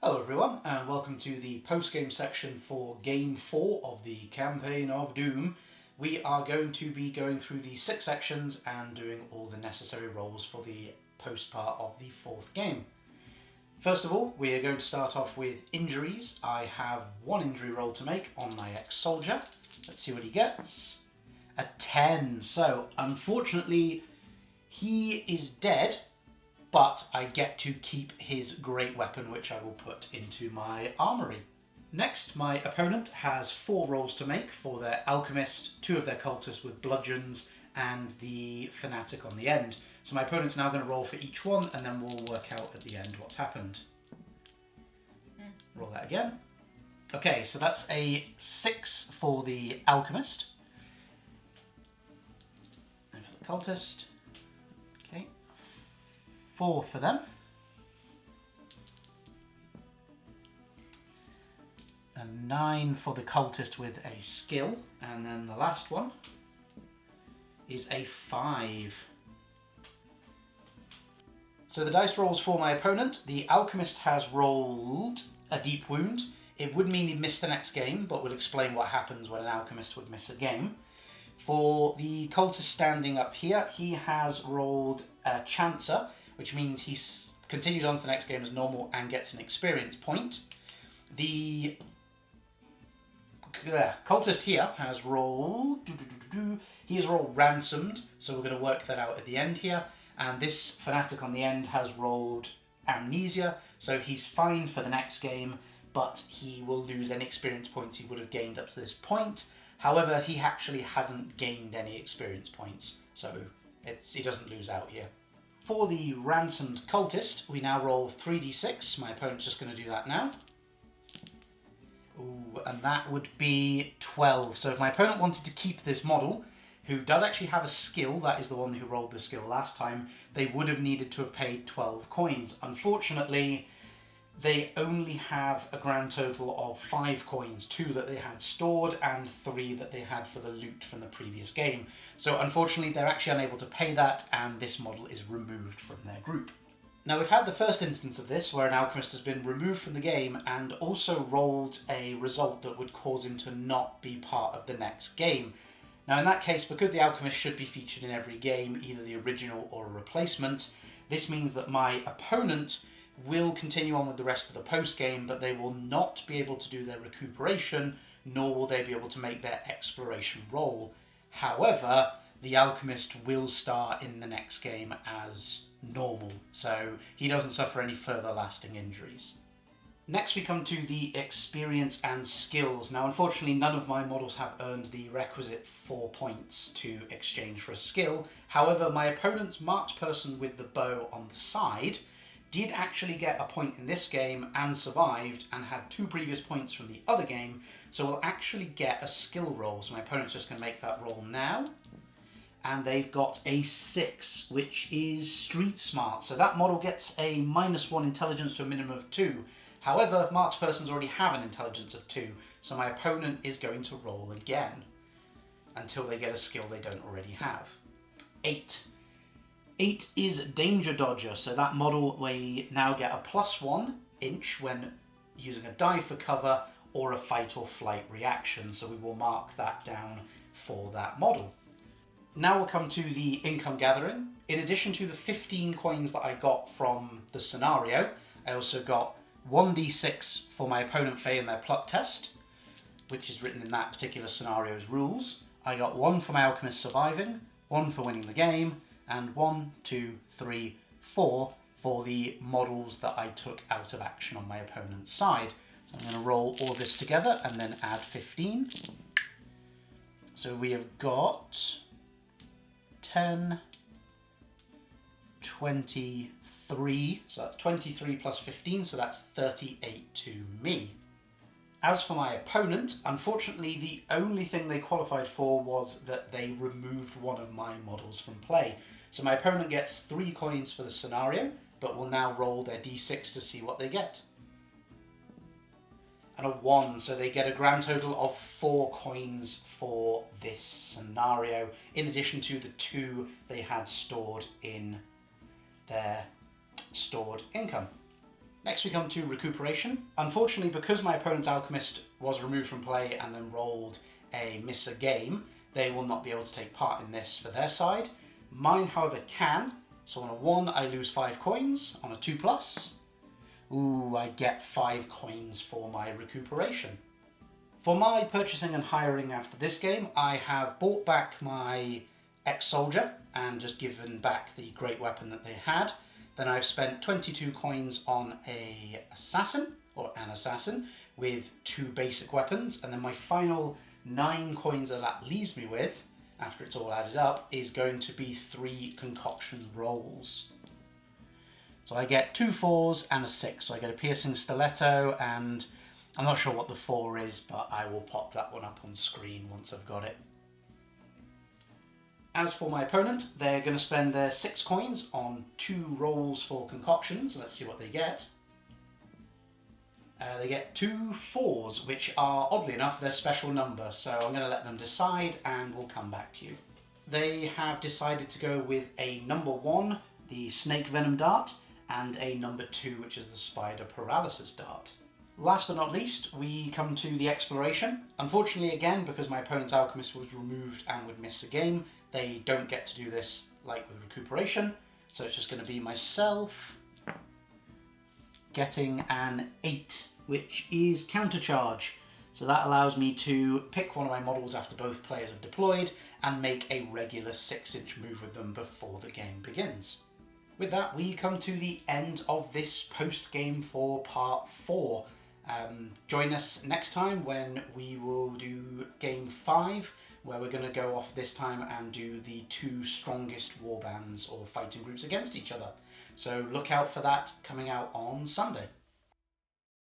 Hello everyone, and welcome to the post-game section for Game 4 of the Campaign of Doom. We are going to be going through the 6 sections and doing all the necessary rolls for the post part of the 4th game. First of all, we are going to start off with injuries. I have 1 injury roll to make on my ex-soldier. Let's see what he gets. A 10. So, unfortunately, he is dead. But I get to keep his great weapon, which I will put into my armory. Next, my opponent has 4 rolls to make for their alchemist, 2 of their cultists with bludgeons, and the fanatic on the end. So my opponent's now going to roll for each one, and then we'll work out at the end what's happened. Roll that again. Okay, so that's a 6 for the alchemist. And for the cultist. 4 for them. And 9 for the cultist with a skill. And then the last one is a 5. So the dice rolls for my opponent. The alchemist has rolled a deep wound. It would mean he'd miss the next game, but we'll explain what happens when an alchemist would miss a game. For the cultist standing up here, he has rolled a chancer, which means he continues on to the next game as normal and gets an experience point. The cultist here has rolled... He has rolled ransomed, so we're going to work that out at the end here. And this fanatic on the end has rolled amnesia, so he's fine for the next game, but he will lose any experience points he would have gained up to this point. However, he actually hasn't gained any experience points, so he doesn't lose out here. For the ransomed cultist, we now roll 3d6. My opponent's just going to do that now. Ooh, and that would be 12. So if my opponent wanted to keep this model, who does actually have a skill, that is the one who rolled the skill last time, they would have needed to have paid 12 coins. Unfortunately, they only have a grand total of 5 coins, 2 that they had stored and 3 that they had for the loot from the previous game. So unfortunately they're actually unable to pay that, and this model is removed from their group. Now we've had the first instance of this where an alchemist has been removed from the game and also rolled a result that would cause him to not be part of the next game. Now in that case, because the alchemist should be featured in every game, either the original or a replacement, this means that my opponent will continue on with the rest of the post-game, but they will not be able to do their recuperation, nor will they be able to make their exploration roll. However, the alchemist will start in the next game as normal, so he doesn't suffer any further lasting injuries. Next we come to the experience and skills. Now unfortunately none of my models have earned the requisite 4 points to exchange for a skill. However, my opponent's marked person with the bow on the side did actually get a point in this game and survived and had 2 previous points from the other game, so we'll actually get a skill roll. So my opponent's just going to make that roll now. And they've got a 6, which is street smart. So that model gets a -1 intelligence to a minimum of 2. However, marked persons already have an intelligence of 2, so my opponent is going to roll again until they get a skill they don't already have. 8. 8 is Danger Dodger, so that model we now get a +1 inch when using a dive for cover or a fight or flight reaction, so we will mark that down for that model. Now we'll come to the income gathering. In addition to the 15 coins that I got from the scenario, I also got 1d6 for my opponent failing their pluck test, which is written in that particular scenario's rules. I got 1 for my alchemist surviving, 1 for winning the game, and 1, 2, 3, 4 for the models that I took out of action on my opponent's side. So I'm going to roll all this together and then add 15. So we have got 10, 23, so that's 23 plus 15, so that's 38 to me. As for my opponent, unfortunately the only thing they qualified for was that they removed one of my models from play. So my opponent gets 3 coins for the scenario, but will now roll their d6 to see what they get. And a 1, so they get a grand total of 4 coins for this scenario, in addition to the 2 they had stored in their stored income. Next we come to recuperation. Unfortunately, because my opponent's alchemist was removed from play and then rolled a miss a game, they will not be able to take part in this for their side. Mine, however, can. So on a 1, I lose 5 coins. On a 2+, ooh, I get 5 coins for my recuperation. For my purchasing and hiring after this game, I have bought back my ex-soldier and just given back the great weapon that they had. Then I've spent 22 coins on an assassin with 2 basic weapons, and then my final 9 coins that leaves me with, after it's all added up, is going to be 3 concoction rolls. So I get 2 4s and a 6, so I get a piercing stiletto, and I'm not sure what the 4 is, but I will pop that one up on screen once I've got it. As for my opponent, they're going to spend their 6 coins on 2 rolls for concoctions. Let's see what they get. They get 2 4s, which are, oddly enough, their special number, so I'm going to let them decide and we'll come back to you. They have decided to go with a number 1, the snake venom dart, and a number 2, which is the spider paralysis dart. Last but not least, we come to the exploration. Unfortunately, again, because my opponent's alchemist was removed and would miss a game, they don't get to do this like with recuperation, so it's just going to be myself getting an 8, which is countercharge. So that allows me to pick one of my models after both players have deployed and make a regular 6-inch move with them before the game begins. With that, we come to the end of this post-game for part 4. Join us next time when we will do game 5, where we're going to go off this time and do the 2 strongest warbands or fighting groups against each other. So look out for that coming out on Sunday.